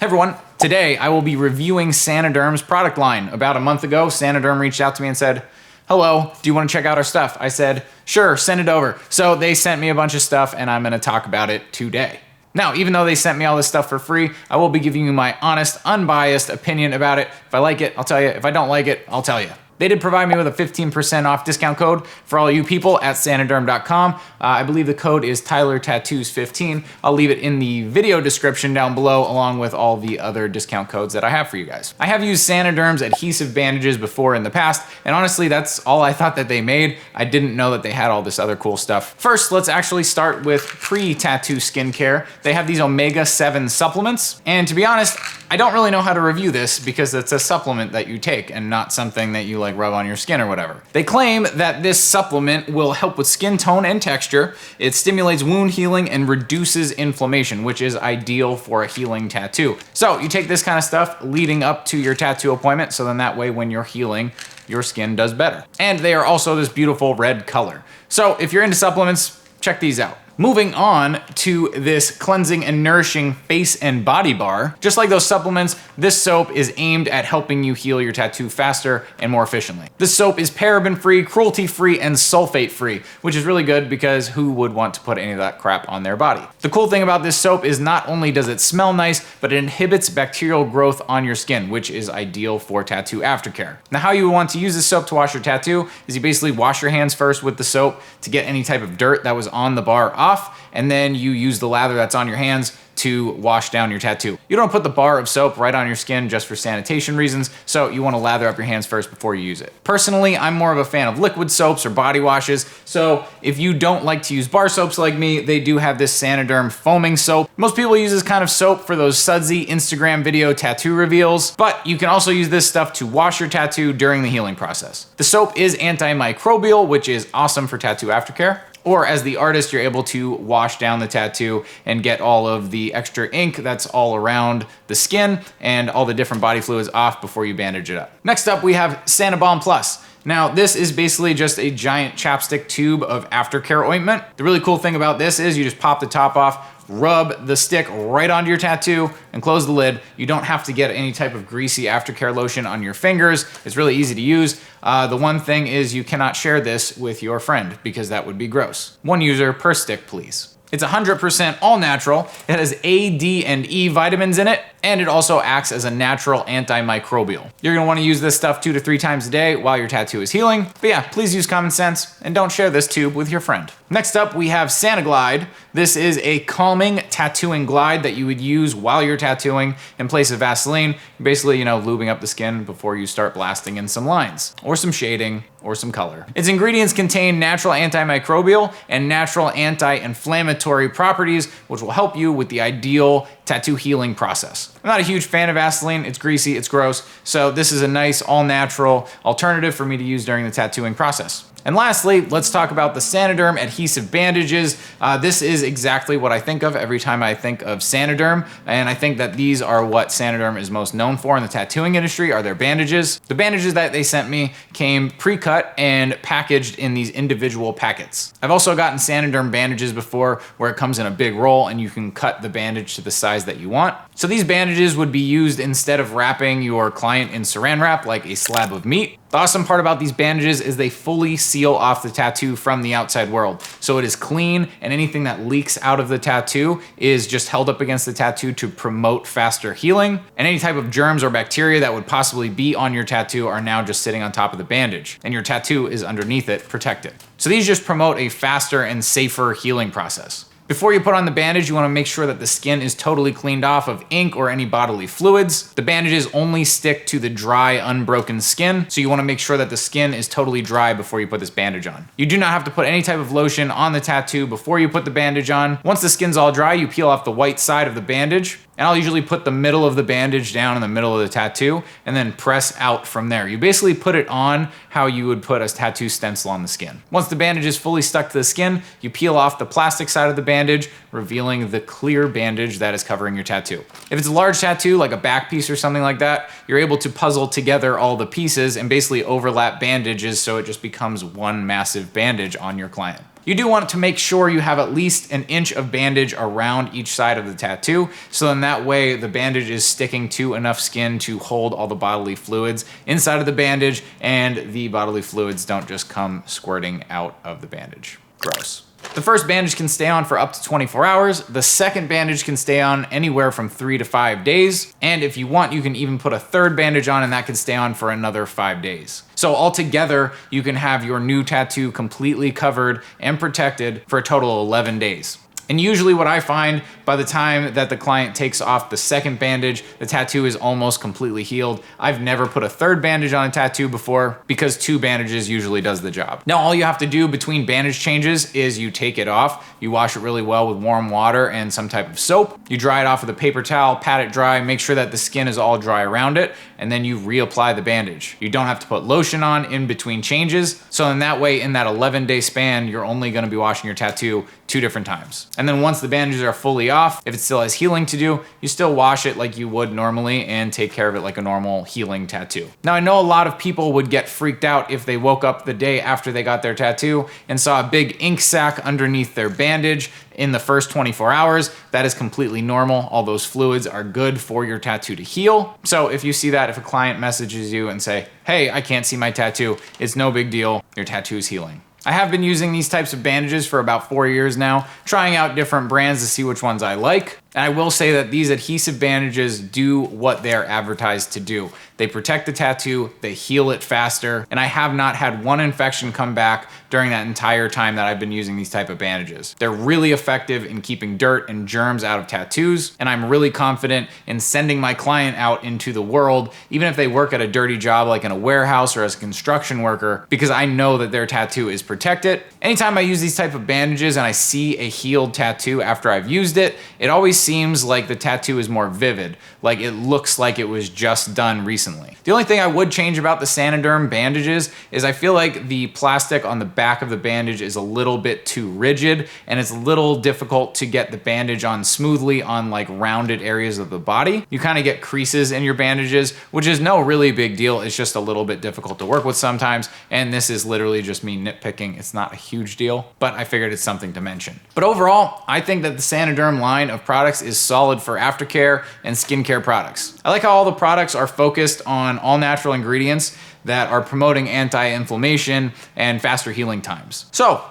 Hey everyone, today I will be reviewing Saniderm's product line. About a month ago, Saniderm reached out to me and said, hello, do you want to check out our stuff? I said, sure, send it over. So they sent me a bunch of stuff and I'm going to talk about it today. Now, even though they sent me all this stuff for free, I will be giving you my honest, unbiased opinion about it. If I like it, I'll tell you. If I don't like it, I'll tell you. They did provide me with a 15% off discount code for all you people at Saniderm.com. I believe the code is TylerTattoos15. I'll leave it in the video description down below along with all the other discount codes that I have for you guys. I have used Saniderm's adhesive bandages before in the past, and honestly, that's all I thought that they made. I didn't know that they had all this other cool stuff. First, let's actually start with pre-tattoo skincare. They have these omega-7 supplements, and to be honest, I don't really know how to review this because it's a supplement that you take and not something that you like rub on your skin or whatever. They claim that this supplement will help with skin tone and texture. It stimulates wound healing and reduces inflammation, which is ideal for a healing tattoo. So you take this kind of stuff leading up to your tattoo appointment, so then that way when you're healing, your skin does better. And they are also this beautiful red color. So if you're into supplements, check these out. Moving on to this cleansing and nourishing face and body bar. Just like those supplements, this soap is aimed at helping you heal your tattoo faster and more efficiently. This soap is paraben-free, cruelty-free, and sulfate-free, which is really good because who would want to put any of that crap on their body? The cool thing about this soap is not only does it smell nice, but it inhibits bacterial growth on your skin, which is ideal for tattoo aftercare. Now, how you want to use this soap to wash your tattoo is you basically wash your hands first with the soap to get any type of dirt that was on the bar off, and then you use the lather that's on your hands to wash down your tattoo. You don't put the bar of soap right on your skin just for sanitation reasons, so you want to lather up your hands first before you use it. Personally, I'm more of a fan of liquid soaps or body washes, so if you don't like to use bar soaps like me, they do have this Saniderm foaming soap. Most people use this kind of soap for those sudsy Instagram video tattoo reveals, but you can also use this stuff to wash your tattoo during the healing process. The soap is antimicrobial, which is awesome for tattoo aftercare. Or as the artist, you're able to wash down the tattoo and get all of the extra ink that's all around the skin and all the different body fluids off before you bandage it up. Next up, we have Sanibalm Plus. Now, this is basically just a giant chapstick tube of aftercare ointment. The really cool thing about this is you just pop the top off, rub the stick right onto your tattoo and close the lid. You don't have to get any type of greasy aftercare lotion on your fingers. It's really easy to use. The one thing is you cannot share this with your friend because that would be gross. One user per stick, please. It's 100% all natural. It has A, D, and E vitamins in it, and it also acts as a natural antimicrobial. You're gonna wanna use this stuff 2 to 3 times a day while your tattoo is healing. But yeah, please use common sense and don't share this tube with your friend. Next up, we have SaniGlide. This is a calming tattooing glide that you would use while you're tattooing in place of Vaseline. Basically, lubing up the skin before you start blasting in some lines, or some shading, or some color. Its ingredients contain natural antimicrobial and natural anti-inflammatory properties, which will help you with the ideal tattoo healing process. I'm not a huge fan of Vaseline. It's greasy, it's gross, so this is a nice all-natural alternative for me to use during the tattooing process. And lastly, let's talk about the Saniderm adhesive bandages. This is exactly what I think of every time I think of Saniderm, and I think that these are what Saniderm is most known for in the tattooing industry, are their bandages. The bandages that they sent me came pre-cut and packaged in these individual packets. I've also gotten Saniderm bandages before where it comes in a big roll and you can cut the bandage to the size that you want. So these bandages would be used instead of wrapping your client in saran wrap like a slab of meat. The awesome part about these bandages is they fully seal off the tattoo from the outside world. So it is clean, and anything that leaks out of the tattoo is just held up against the tattoo to promote faster healing. And any type of germs or bacteria that would possibly be on your tattoo are now just sitting on top of the bandage, and your tattoo is underneath it, protected. So these just promote a faster and safer healing process. Before you put on the bandage, you want to make sure that the skin is totally cleaned off of ink or any bodily fluids. The bandages only stick to the dry, unbroken skin, so you want to make sure that the skin is totally dry before you put this bandage on. You do not have to put any type of lotion on the tattoo before you put the bandage on. Once the skin's all dry, you peel off the white side of the bandage, and I'll usually put the middle of the bandage down in the middle of the tattoo and then press out from there. You basically put it on how you would put a tattoo stencil on the skin. Once the bandage is fully stuck to the skin, you peel off the plastic side of the bandage, revealing the clear bandage that is covering your tattoo. If it's a large tattoo, like a back piece or something like that, you're able to puzzle together all the pieces and basically overlap bandages so it just becomes one massive bandage on your client. You do want to make sure you have at least an inch of bandage around each side of the tattoo, so then that way the bandage is sticking to enough skin to hold all the bodily fluids inside of the bandage, and the bodily fluids don't just come squirting out of the bandage. Gross. The first bandage can stay on for up to 24 hours. The second bandage can stay on anywhere from 3 to 5 days. And if you want, you can even put a third bandage on and that can stay on for another 5 days. So altogether, you can have your new tattoo completely covered and protected for a total of 11 days. And usually what I find, by the time that the client takes off the second bandage, the tattoo is almost completely healed. I've never put a third bandage on a tattoo before because 2 bandages usually does the job. Now, all you have to do between bandage changes is you take it off, you wash it really well with warm water and some type of soap, you dry it off with a paper towel, pat it dry, make sure that the skin is all dry around it, and then you reapply the bandage. You don't have to put lotion on in between changes, so in that way, in that 11-day span, you're only gonna be washing your tattoo 2 different times. And then once the bandages are fully off, if it still has healing to do, you still wash it like you would normally and take care of it like a normal healing tattoo. Now, I know a lot of people would get freaked out if they woke up the day after they got their tattoo and saw a big ink sac underneath their bandage in the first 24 hours. That is completely normal. All those fluids are good for your tattoo to heal. So if you see that, if a client messages you and say, hey, I can't see my tattoo, it's no big deal, your tattoo is healing. I have been using these types of bandages for about 4 years now, trying out different brands to see which ones I like. And I will say that these adhesive bandages do what they're advertised to do. They protect the tattoo, they heal it faster, and I have not had one infection come back during that entire time that I've been using these type of bandages. They're really effective in keeping dirt and germs out of tattoos, and I'm really confident in sending my client out into the world, even if they work at a dirty job like in a warehouse or as a construction worker, because I know that their tattoo is protected. Anytime I use these type of bandages and I see a healed tattoo after I've used it, it always seems like the tattoo is more vivid, like it looks like it was just done recently. The only thing I would change about the Saniderm bandages is I feel like the plastic on the back of the bandage is a little bit too rigid, and it's a little difficult to get the bandage on smoothly on like rounded areas of the body. You kind of get creases in your bandages, which is no really big deal. It's just a little bit difficult to work with sometimes, and this is literally just me nitpicking. It's not a huge deal, but I figured it's something to mention. But overall, I think that the Saniderm line of products is solid for aftercare and skincare products. I like how all the products are focused on all natural ingredients that are promoting anti-inflammation and faster healing times. So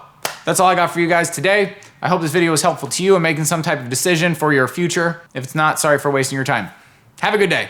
that's all I got for you guys today. I hope this video was helpful to you in making some type of decision for your future. If it's not, sorry for wasting your time. Have a good day.